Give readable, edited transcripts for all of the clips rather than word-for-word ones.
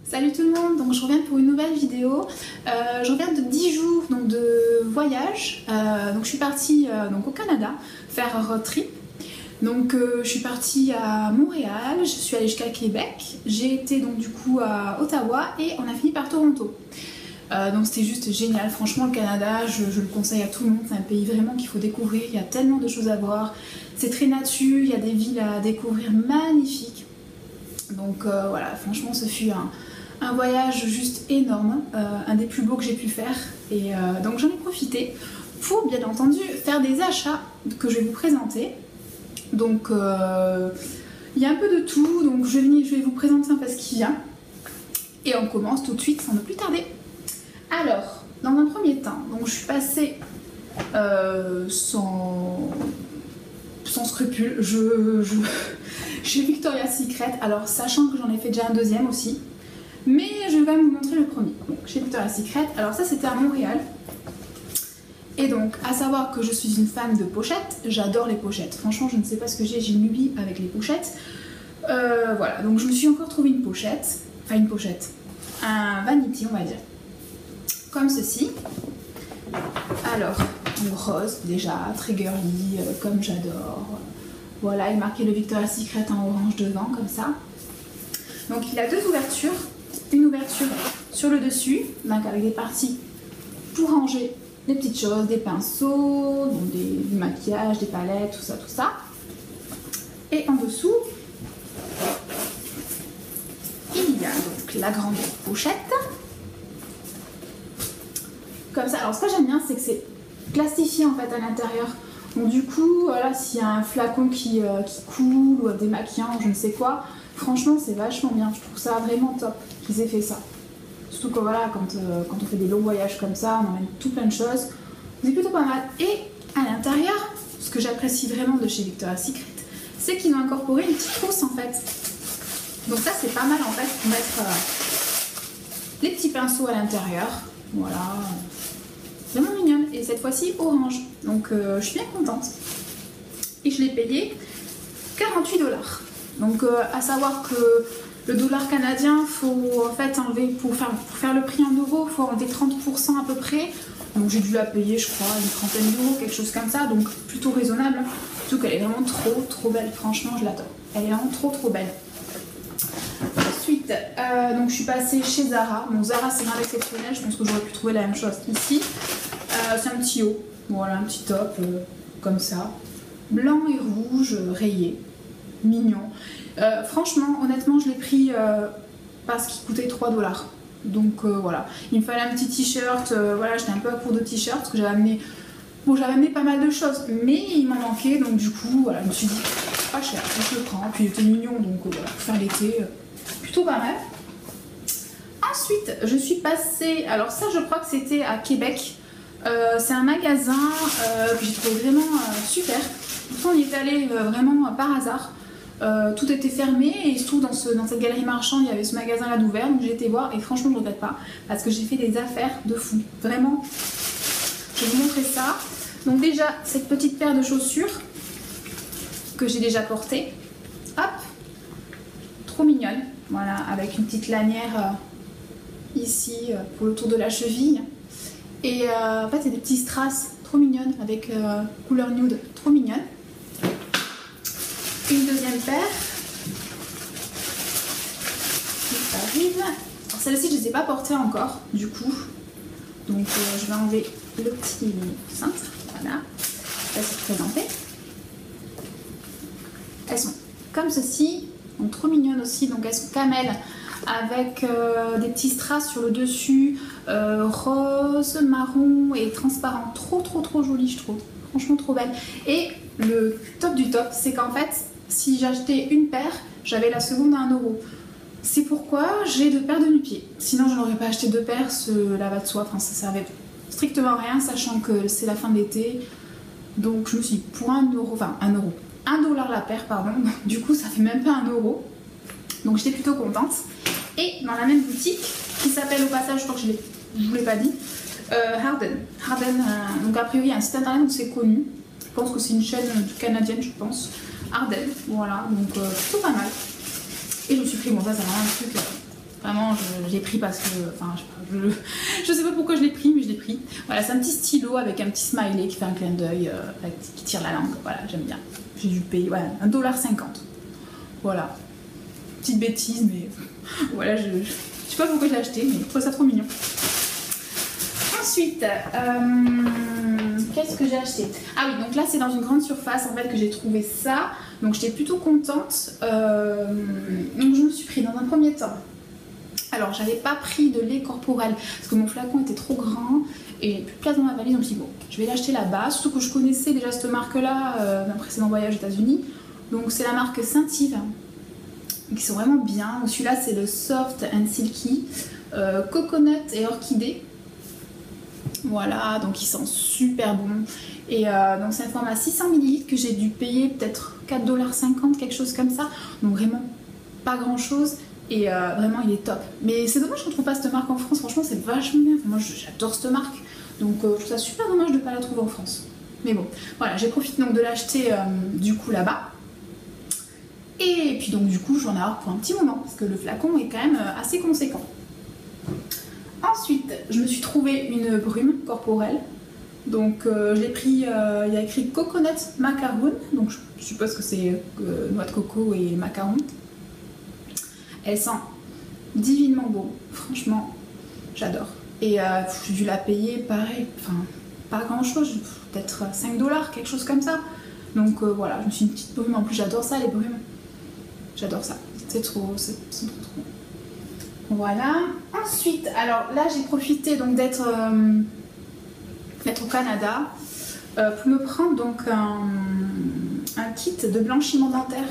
Salut tout le monde, donc je reviens pour une nouvelle vidéo. Je reviens de 10 jours donc, de voyage. Donc je suis partie donc, au Canada faire un road trip. Donc je suis partie à Montréal, je suis allée jusqu'à Québec. J'ai été donc du coup à Ottawa et on a fini par Toronto. Donc c'était juste génial, franchement le Canada, je le conseille à tout le monde, c'est un pays vraiment qu'il faut découvrir, il y a tellement de choses à voir, c'est très nature, il y a des villes à découvrir magnifiques. Donc voilà, franchement ce fut un voyage juste énorme, un des plus beaux que j'ai pu faire. Et donc j'en ai profité pour bien entendu faire des achats que je vais vous présenter. Donc il y a un peu de tout, donc je vais vous présenter un peu ce qui vient. Et on commence tout de suite sans ne plus tarder. Alors, dans un premier temps, donc je suis passée sans scrupule, chez Victoria's Secret, alors sachant que j'en ai fait déjà un deuxième aussi, mais je vais quand même vous montrer le premier. Donc chez Victoria's Secret, alors ça c'était à Montréal, et donc à savoir que je suis une fan de pochettes, j'adore les pochettes, franchement je ne sais pas ce que j'ai une lubie avec les pochettes. Voilà, donc je me suis encore trouvé une pochette, un vanity on va dire, comme ceci. Alors, en rose déjà, très girly, comme j'adore. Voilà, il est marqué le Victoria's Secret en orange devant, comme ça. Donc il a deux ouvertures. Une ouverture sur le dessus, donc avec des parties pour ranger des petites choses, des pinceaux, donc du maquillage, des palettes, tout ça. Et en dessous, il y a donc la grande pochette. Comme ça, alors ce que j'aime bien, c'est que c'est plastifié en fait à l'intérieur. Donc du coup, voilà, s'il y a un flacon qui coule ou démaquillant, je ne sais quoi, franchement c'est vachement bien. Je trouve ça vraiment top qu'ils aient fait ça. Surtout que voilà, quand on fait des longs voyages comme ça, on emmène tout plein de choses. C'est plutôt pas mal. Et à l'intérieur, ce que j'apprécie vraiment de chez Victoria's Secret, c'est qu'ils ont incorporé une petite trousse en fait. Donc ça c'est pas mal en fait pour mettre les petits pinceaux à l'intérieur. Voilà. Vraiment mignonne, et cette fois-ci orange, donc je suis bien contente. Et je l'ai payé 48 $. Donc à savoir que le dollar canadien, faut en fait enlever, pour faire le prix en euros, il faut enlever 30% à peu près. Donc j'ai dû la payer, je crois, une trentaine d'euros, quelque chose comme ça, donc plutôt raisonnable. Surtout qu'elle est vraiment trop belle, franchement je l'adore. Elle est vraiment trop belle. Ensuite, donc je suis passée chez Zara. Bon, Zara c'est rien d'exceptionnel, je pense que j'aurais pu trouver la même chose ici. C'est un petit haut, voilà, un petit top comme ça, blanc et rouge, rayé, mignon. Franchement, honnêtement, je l'ai pris parce qu'il coûtait 3 $. Donc voilà, il me fallait un petit t-shirt, voilà, j'étais un peu à court de t-shirt parce que j'avais amené, j'avais amené pas mal de choses, mais il m'en manquait, donc du coup, voilà, je me suis dit, pas cher, je le prends, puis il était mignon, donc voilà, pour faire l'été, plutôt pas mal. Ensuite, je suis passée, alors ça je crois que c'était à Québec. C'est un magasin que j'ai trouvé vraiment super. Pourtant on y est allé vraiment par hasard. Tout était fermé et il se trouve dans cette galerie marchande il y avait ce magasin là d'ouvert, donc j'ai été voir et franchement je ne regrette pas parce que j'ai fait des affaires de fou. Vraiment, je vais vous montrer ça. Donc déjà cette petite paire de chaussures que j'ai déjà portée, hop, trop mignonne. Voilà, avec une petite lanière ici pour le tour de la cheville. Et en fait, c'est des petits strass trop mignonnes avec couleur nude, trop mignonne. Une deuxième paire qui arrive. Alors celle-ci, je ne les ai pas portées encore, du coup. Donc je vais enlever le petit cintre. Voilà, ça c'est présenté. Elles sont comme ceci, donc trop mignonnes aussi. Donc elles sont camel avec des petits strass sur le dessus, rose, marron et transparent. Trop joli, je trouve. Franchement trop belle. Et le top du top, c'est qu'en fait, si j'achetais une paire, j'avais la seconde à 1 €. C'est pourquoi j'ai 2 paires de nu-pieds. Sinon, je n'aurais pas acheté 2 paires, cela va de soi. Enfin, ça servait strictement à rien, sachant que c'est la fin de l'été. Donc, je me suis dit, pour 1 €, enfin 1 €, 1 $ la paire, pardon. Du coup, ça fait même pas 1 €. Donc, j'étais plutôt contente. Et dans la même boutique, qui s'appelle au passage, je crois que je ne vous l'ai pas dit, Harden. Donc a priori, il y a un site internet où c'est connu. Je pense que c'est une chaîne canadienne, je pense. Harden, voilà, donc plutôt pas mal. Et je me suis pris, bon ça c'est vraiment un truc Vraiment, je l'ai pris parce que... Enfin, je sais pas pourquoi je l'ai pris, mais je l'ai pris. Voilà, c'est un petit stylo avec un petit smiley qui fait un clin d'œil, qui tire la langue. Voilà, j'aime bien. J'ai dû payer, ouais, 1,50 $. Voilà. Petite bêtise, mais... Voilà, je sais pas pourquoi je l'ai acheté, mais je trouve ça trop mignon. Ensuite, qu'est-ce que j'ai acheté? Ah oui, donc là c'est dans une grande surface en fait que j'ai trouvé ça. Donc j'étais plutôt contente. Donc je me suis pris dans un premier temps. Alors j'avais pas pris de lait corporel parce que mon flacon était trop grand et plus de place dans ma valise. Donc je me suis dit bon, je vais l'acheter là-bas. Surtout que je connaissais déjà cette marque-là d'un précédent voyage aux États-Unis. Donc c'est la marque Saint-Yves. Qui sont vraiment bien. Celui-là c'est le Soft and Silky Coconut et Orchidée. Voilà, donc ils sont super bons. Et donc c'est un format 600 ml que j'ai dû payer peut-être 4,50 $, quelque chose comme ça. Donc vraiment pas grand chose. Et vraiment il est top. Mais c'est dommage qu'on ne trouve pas cette marque en France. Franchement c'est vachement bien. Enfin, moi j'adore cette marque. Donc je trouve ça super dommage de ne pas la trouver en France. Mais bon, voilà, j'ai profité donc de l'acheter du coup là-bas. Et puis donc du coup je vais en avoir pour un petit moment. Parce que le flacon est quand même assez conséquent. Ensuite, je me suis trouvé une brume corporelle. Donc, je l'ai pris, il y a écrit Coconut Macaron. Donc, je suppose que c'est noix de coco et macaron. Elle sent divinement bon. Franchement, j'adore. Et j'ai dû la payer pareil. Enfin, pas grand chose. Peut-être 5 $, quelque chose comme ça. Donc, voilà, je me suis une petite brume. En plus, j'adore ça, les brumes. J'adore ça. C'est trop bon. Voilà. Ensuite, alors là j'ai profité donc d'être au Canada pour me prendre donc un kit de blanchiment dentaire.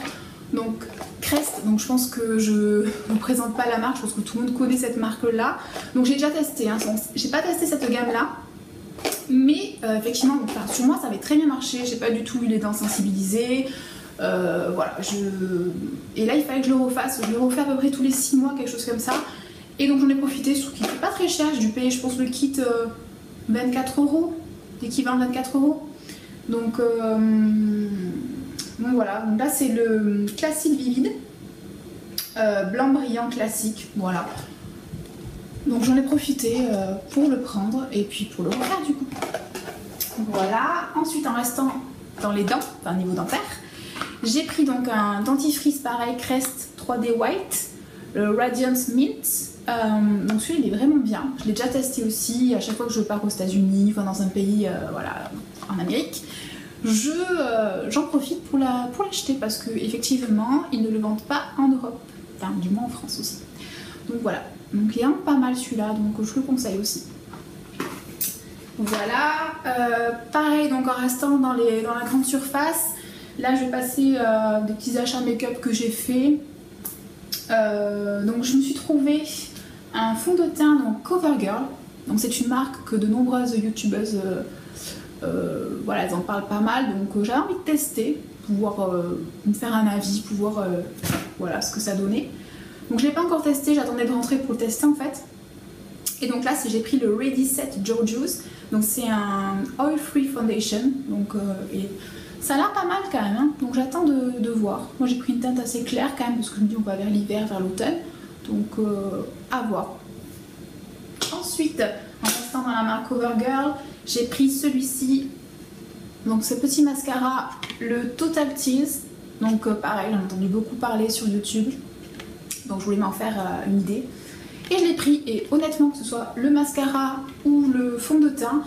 Donc Crest, donc je pense que je vous présente pas la marque, je pense que tout le monde connaît cette marque là. Donc j'ai déjà testé, hein. J'ai pas testé cette gamme là. Mais effectivement, enfin, sur moi ça avait très bien marché, j'ai pas du tout eu les dents sensibilisées. Voilà, et là il fallait que je le refasse. Je le refais à peu près tous les 6 mois, quelque chose comme ça. Et donc j'en ai profité, je trouve qu'il n'était pas très cher. J'ai dû payer, je pense, le kit 24 €, l'équivalent de 24 €. Donc voilà, donc là c'est le Classic Vivid blanc brillant classique. Voilà. Donc j'en ai profité pour le prendre et puis pour le refaire du coup. Voilà. Ensuite, en restant dans les dents, enfin niveau dentaire, j'ai pris donc un dentifrice pareil Crest 3D White, le Radiance Mint. Donc celui-là il est vraiment bien. Je l'ai déjà testé aussi à chaque fois que je pars aux États-Unis, enfin dans un pays, voilà, en Amérique. J'en profite pour l'acheter parce que effectivement ils ne le vendent pas en Europe, enfin du moins en France aussi. Donc voilà. Donc il est vraiment pas mal celui-là, donc je le conseille aussi. Voilà. Pareil, donc en restant dans la grande surface. Là, je vais passer des petits achats make-up que j'ai fait. Donc, je me suis trouvé un fond de teint donc CoverGirl. Donc, c'est une marque que de nombreuses youtubeuses, voilà, elles en parlent pas mal. Donc, j'avais envie de tester, pouvoir me faire un avis, pouvoir voilà ce que ça donnait. Donc, je l'ai pas encore testé. J'attendais de rentrer pour le tester en fait. Et donc là, j'ai pris le Ready Set Georgios. Donc, c'est un Oil Free Foundation. Donc, ça a l'air pas mal quand même, hein. Donc j'attends de voir. Moi j'ai pris une teinte assez claire quand même parce que je me dis on va vers l'hiver, vers l'automne. Donc à voir. Ensuite, en restant dans la marque CoverGirl, j'ai pris celui-ci. Donc ce petit mascara, le Total Tease. Donc pareil, j'en ai entendu beaucoup parler sur YouTube. Donc je voulais m'en faire une idée. Et je l'ai pris et honnêtement que ce soit le mascara ou le fond de teint,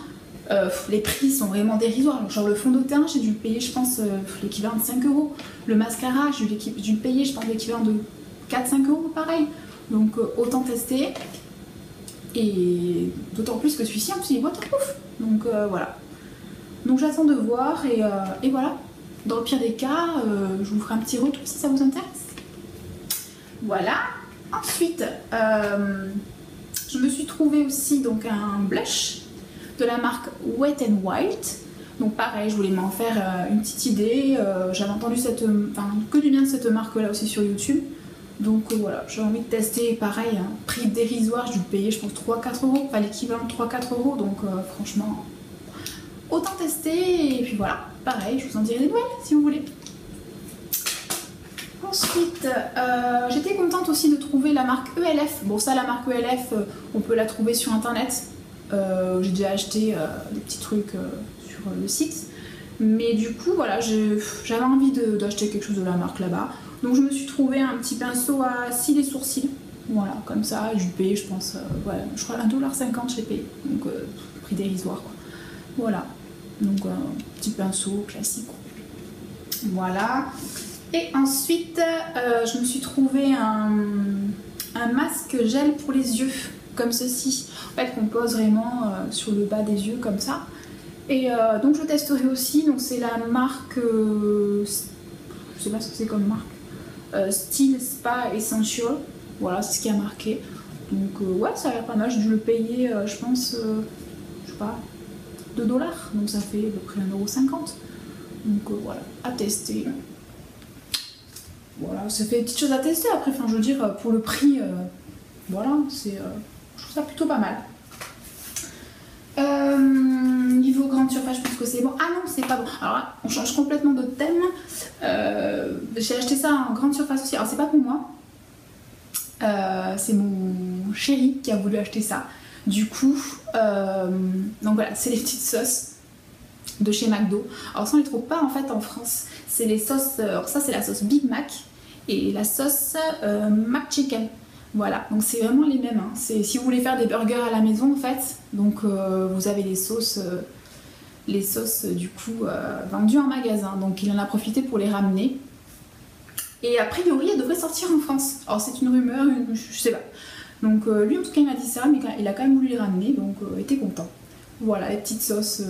les prix sont vraiment dérisoires. Genre le fond de teint, j'ai dû le payer, je pense, l'équivalent de 5 €. Le mascara, j'ai dû le payer, je pense, l'équivalent de 4-5 € pareil. Donc autant tester. Et d'autant plus que celui-ci, en plus, il est waterproof. Donc voilà. Donc j'attends de voir et voilà. Dans le pire des cas, je vous ferai un petit retour si ça vous intéresse. Voilà. Ensuite, je me suis trouvé aussi donc un blush de la marque Wet n Wild. Donc pareil, je voulais m'en faire une petite idée. J'avais entendu que du bien de cette marque là aussi sur YouTube. Donc voilà, j'ai envie de tester. Pareil, hein, prix dérisoire, je dû payer je pense 3-4 €, enfin l'équivalent de 3-4 €. Donc franchement, autant tester. Et puis voilà, pareil, je vous en dirai des nouvelles si vous voulez. Ensuite, j'étais contente aussi de trouver la marque ELF. Bon, ça, la marque ELF, on peut la trouver sur internet. J'ai déjà acheté des petits trucs sur le site. Mais du coup, voilà, j'avais envie d'acheter quelque chose de la marque là-bas. Donc, je me suis trouvé un petit pinceau à cils et sourcils. Voilà, comme ça, j'ai payé, je pense, ouais, je crois 1,50 $, j'ai payé. Donc, prix dérisoire, quoi. Voilà. Donc, petit pinceau classique. Voilà. Et ensuite, je me suis trouvé un masque gel pour les yeux, comme ceci. En fait, qu'on pose vraiment sur le bas des yeux, comme ça. Et donc, je testerai aussi. Donc, c'est la marque... je sais pas ce que c'est comme marque. Style Spa Essential. Voilà, c'est ce qui a marqué. Donc, ouais, ça a l'air pas mal. J'ai dû le payer, je pense, je sais pas, 2 $. Donc, ça fait à peu près 1,50 €. Donc, voilà, à tester. Voilà, ça fait des petites choses à tester après, enfin je veux dire, pour le prix, voilà, c'est, je trouve ça plutôt pas mal. Niveau grande surface, je pense que c'est bon. Ah non, c'est pas bon. Alors là, on change complètement de thème. J'ai acheté ça en grande surface aussi. Alors c'est pas pour moi. C'est mon chéri qui a voulu acheter ça. Du coup, donc voilà, c'est les petites sauces de chez McDo. Alors ça on les trouve pas en fait en France. C'est les sauces, alors ça c'est la sauce Big Mac et la sauce McChicken. Voilà, donc c'est vraiment les mêmes. Hein. Si vous voulez faire des burgers à la maison en fait, donc vous avez les sauces du coup vendues en magasin. Donc il en a profité pour les ramener. Et a priori elle devrait sortir en France. Alors c'est une rumeur, je sais pas. Donc lui en tout cas il m'a dit ça, mais il a quand même voulu les ramener, donc il était content. Voilà, les petites sauces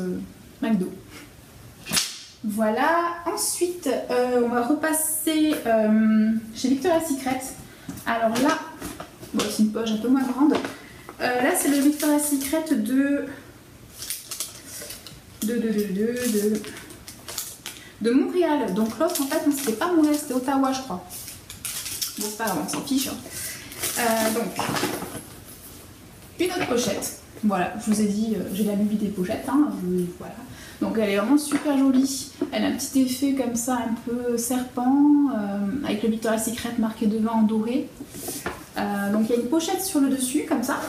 McDo. Voilà, ensuite on va repasser chez Victoria's Secret. Alors là, bon, c'est une poche un peu moins grande. Là c'est le Victoria's Secret de Montréal. Donc l'autre en fait c'était pas Montréal, c'était Ottawa je crois. Bon c'est pas grave, on s'en fiche. Donc une autre pochette. Voilà, je vous ai dit, j'ai la lubie des pochettes, hein, voilà. Donc elle est vraiment super jolie. Elle a un petit effet comme ça, un peu serpent, avec le Victoria's Secret marqué devant en doré. Donc il y a une pochette sur le dessus, comme ça.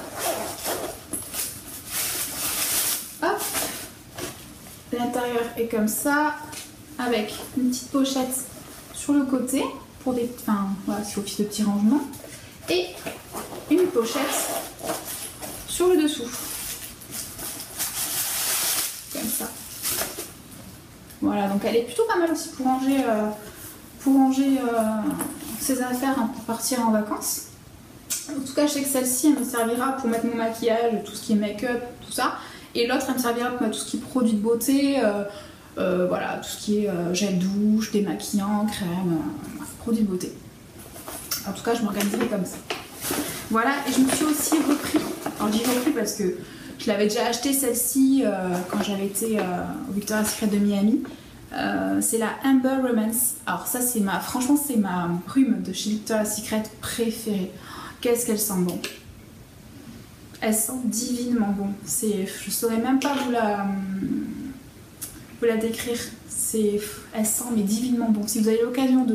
Hop. L'intérieur est comme ça, avec une petite pochette sur le côté, pour des, enfin voilà, c'est office de petit rangement. Et une pochette sur le dessous. Comme ça. Voilà, donc elle est plutôt pas mal aussi pour ranger ses affaires hein, pour partir en vacances. En tout cas, je sais que celle-ci, elle me servira pour mettre mon maquillage, tout ce qui est make-up, tout ça. Et l'autre, elle me servira pour mettre tout ce qui est produits de beauté, voilà, tout ce qui est gel douche, démaquillant, crème, produits de beauté. En tout cas, je m'organiserai comme ça. Voilà, et je me suis aussi repris, alors j'ai repris parce que je l'avais déjà acheté celle-ci quand j'avais été au Victoria's Secret de Miami. C'est la Amber Romance. Alors ça c'est franchement c'est ma brume de chez Victoria's Secret préférée. Qu'est-ce qu'elle sent bon. Elle sent divinement bon. Je saurais même pas vous la décrire. Elle sent mais divinement bon. Si vous avez l'occasion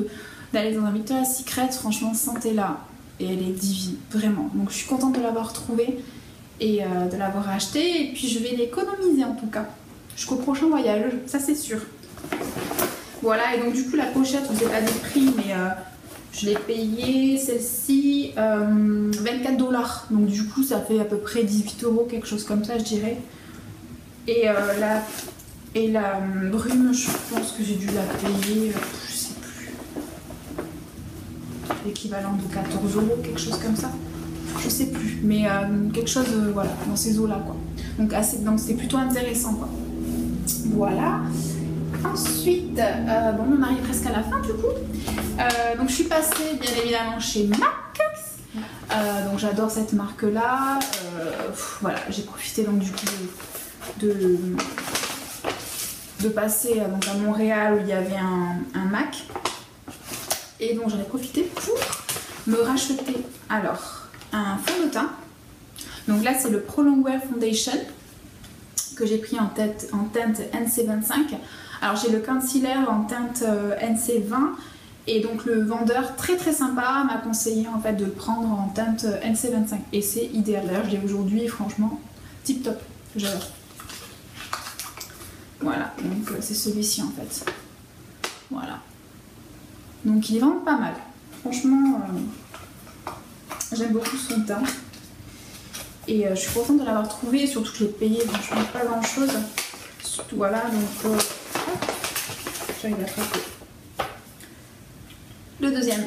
d'aller dans un Victoria's Secret, franchement sentez-la. Et elle est divine, vraiment. Donc je suis contente de l'avoir trouvée et de l'avoir achetée. Et puis je vais l'économiser en tout cas. Jusqu'au prochain voyage, ça c'est sûr. Voilà, et donc du coup la pochette, je ne sais pas des prix, mais je l'ai payée, celle-ci, 24 $. Donc du coup ça fait à peu près 18 €, quelque chose comme ça je dirais. Et la brume, je pense que j'ai dû la payer, je sais plus, l'équivalent de 14 €, quelque chose comme ça. Je sais plus, mais quelque chose, voilà, dans ces eaux-là quoi. Donc c'est plutôt intéressant quoi. Voilà. Ensuite, bon, on arrive presque à la fin du coup. Donc je suis passée bien évidemment chez MAC. Donc j'adore cette marque là. Voilà, j'ai profité donc du coup de passer donc, à Montréal où il y avait un MAC. Et donc j'en ai profité pour me racheter alors un fond de teint. Donc là c'est le Pro Longwear Foundation que j'ai pris en teinte NC25. Alors j'ai le concealer en teinte NC20 Et donc le vendeur très très sympa m'a conseillé en fait de le prendre en teinte NC25 et c'est idéal. D'ailleurs je l'ai aujourd'hui et franchement tip top, j'adore. Voilà, donc c'est celui-ci en fait. Voilà. Donc il est vraiment pas mal. Franchement, j'aime beaucoup son teint. Et je suis contente de l'avoir trouvé, surtout que je l'ai payé, franchement pas grand chose. Voilà, donc j'arrive à attraper. Le deuxième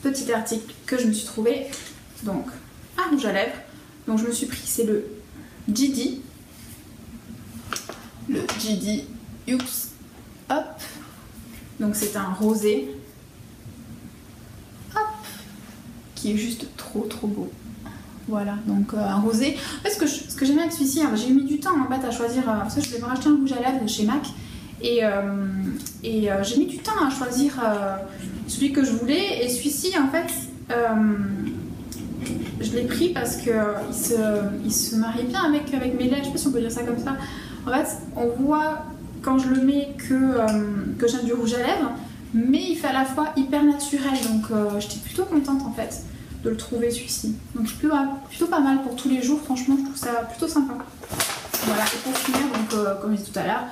petit article que je me suis trouvé, donc un rouge à lèvres. Donc je me suis pris, c'est le GD. Le GD Youps Hop. Donc c'est un rosé. Hop. Qui est juste trop beau. Voilà, donc un rosé. En fait, ce que j'aime bien avec celui-ci, j'ai mis du temps en fait à choisir, parce que je vais me racheter un rouge à lèvres chez MAC. Et j'ai mis du temps à choisir celui que je voulais. Et celui-ci, en fait, je l'ai pris parce qu'il se marie bien avec mes lèvres. Je sais pas si on peut dire ça comme ça. En fait, on voit quand je le mets que j'aime du rouge à lèvres, mais il fait à la fois hyper naturel. Donc j'étais plutôt contente en fait de le trouver celui-ci. Donc plutôt pas mal pour tous les jours. Franchement, je trouve ça plutôt sympa. Voilà, et pour finir, donc comme je disais tout à l'heure,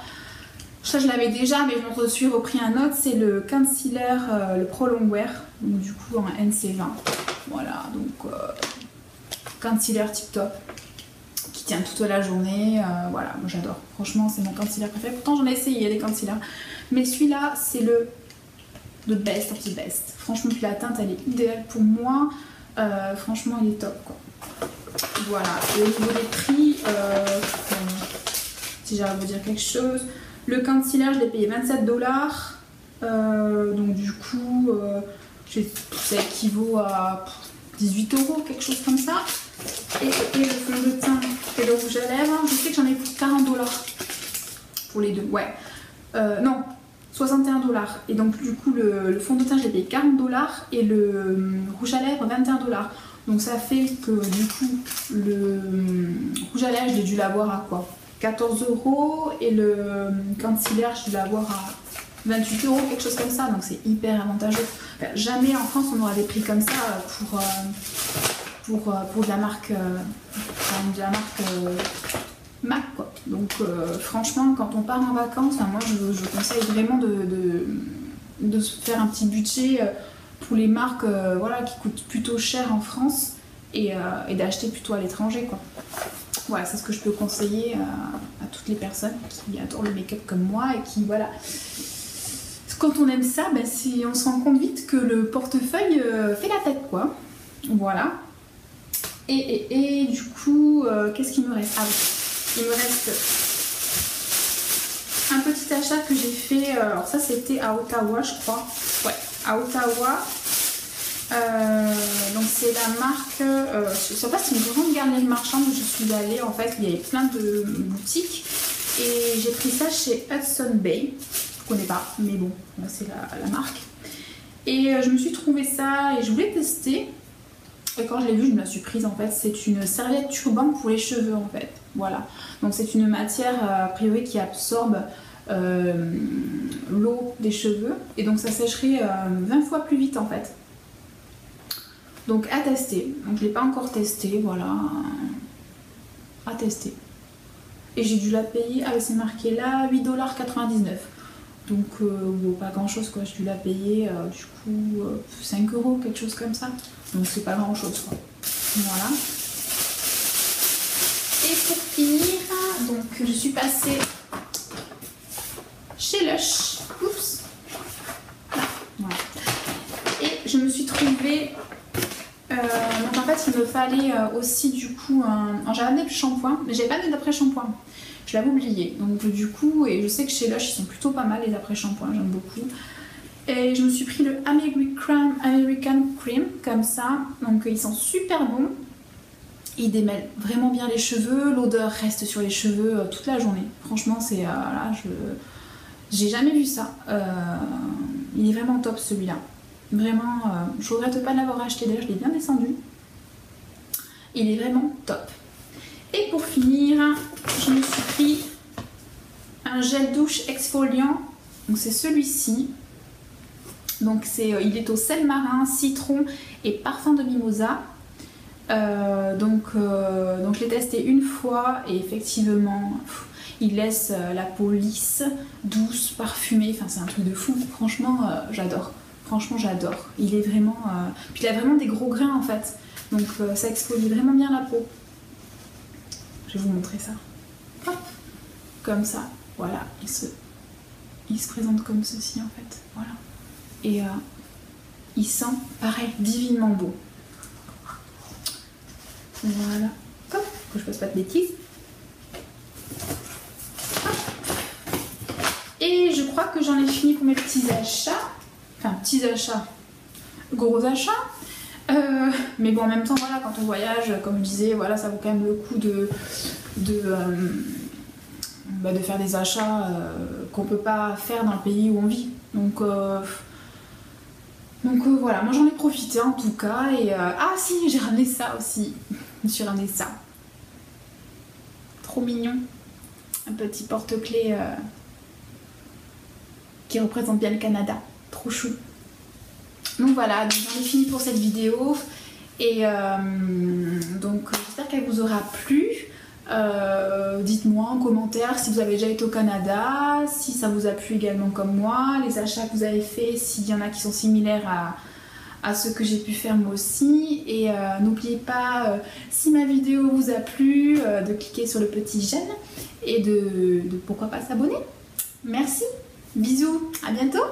ça je l'avais déjà, mais je me suis repris un autre, c'est le concealer, le Pro Longwear, donc du coup en NC20. Voilà, donc concealer tip top, qui tient toute la journée, voilà, moi j'adore. Franchement, c'est mon concealer préféré. Pourtant j'en ai essayé des concealers, mais celui-là c'est le best of the best. Franchement, puis la teinte elle est idéale pour moi. Franchement, il est top quoi. Voilà, et au niveau des prix, si j'arrive à vous dire quelque chose. Le concealer, je l'ai payé 27 $. Donc du coup, ça équivaut à 18 €, quelque chose comme ça. Et le fond de teint et le rouge à lèvres, je sais que j'en ai pour 40 $ pour les deux. Ouais. Non, 61 $. Et donc du coup, le fond de teint, je l'ai payé 40 $ et le rouge à lèvres, 21 $. Donc ça fait que du coup, le rouge à lèvres, j'ai dû l'avoir à quoi ? 14 € et le concealer je vais l'avoir à 28 €, quelque chose comme ça, donc c'est hyper avantageux. Enfin, jamais en France on aura des prix comme ça pour de la marque, MAC quoi. Donc franchement quand on part en vacances, moi je conseille vraiment de se faire un petit budget pour les marques voilà, qui coûtent plutôt cher en France et d'acheter plutôt à l'étranger quoi. Voilà, c'est ce que je peux conseiller à toutes les personnes qui adorent le make-up comme moi et qui, voilà. Quand on aime ça, ben, on se rend compte vite que le portefeuille fait la tête, quoi. Voilà. Et du coup, qu'est-ce qu'il me reste ? Ah oui, il me reste un petit achat que j'ai fait. Alors ça, c'était à Ottawa, je crois. Ouais, à Ottawa. Donc c'est la marque, je sais pas si c'est une grande galerie marchande où je suis allée, en fait il y avait plein de boutiques et j'ai pris ça chez Hudson Bay, je connais pas mais bon c'est la marque et je me suis trouvé ça et je voulais tester et quand je l'ai vu je me la suis prise en fait. C'est une serviette turban pour les cheveux en fait, voilà, donc c'est une matière a priori qui absorbe l'eau des cheveux et donc ça sécherait 20 fois plus vite en fait. Donc à tester, donc je ne l'ai pas encore testé, voilà, à tester. Et j'ai dû la payer, ah c'est marqué là, 8,99 $. Donc bon, pas grand chose quoi, j'ai dû la payer du coup 5 €, quelque chose comme ça. Donc c'est pas grand chose quoi. Voilà. Et pour finir, donc je suis passée chez Lush. Oups. Voilà. Et je me suis trouvée... donc en fait il me fallait aussi du coup j'avais amené le shampoing mais j'avais pas amené d'après-shampoing, je l'avais oublié, donc du coup, et je sais que chez Lush ils sont plutôt pas mal les après-shampoings, j'aime beaucoup, et je me suis pris le American Cream comme ça, donc ils sont super bons, ils démêlent vraiment bien les cheveux, l'odeur reste sur les cheveux toute la journée, franchement c'est là j'ai jamais vu ça, il est vraiment top celui-là. Vraiment, je regrette pas de l'avoir acheté, d'ailleurs je l'ai bien descendu. Il est vraiment top. Et pour finir, je me suis pris un gel douche exfoliant. Donc c'est celui-ci. Donc il est au sel marin, citron et parfum de mimosa. Donc je l'ai testé une fois et effectivement il laisse la peau lisse, douce, parfumée, enfin c'est un truc de fou. Franchement j'adore. Franchement j'adore. Il est vraiment... Puis il a vraiment des gros grains en fait. Donc ça exfolie vraiment bien la peau. Je vais vous montrer ça. Hop, comme ça. Voilà. Il se présente comme ceci en fait. Voilà. Et il sent pareil, divinement beau. Voilà. Hop, que je fasse pas de bêtises. Hop. Et je crois que j'en ai fini pour mes petits achats. Enfin, petits achats. Gros achats. Mais bon, en même temps, voilà, quand on voyage, comme je disais, voilà, ça vaut quand même le coup de faire des achats qu'on peut pas faire dans le pays où on vit. Donc voilà, moi j'en ai profité en tout cas. Et ah si, j'ai ramené ça aussi. Je me suis ramené ça. Trop mignon. Un petit porte-clés qui représente bien le Canada. Trop chou. Donc voilà, j'en ai fini pour cette vidéo. Et donc j'espère qu'elle vous aura plu. Dites-moi en commentaire si vous avez déjà été au Canada, si ça vous a plu également comme moi, les achats que vous avez fait, s'il y en a qui sont similaires à ceux que j'ai pu faire moi aussi. Et n'oubliez pas, si ma vidéo vous a plu, de cliquer sur le petit j'aime et de pourquoi pas s'abonner. Merci, bisous, à bientôt.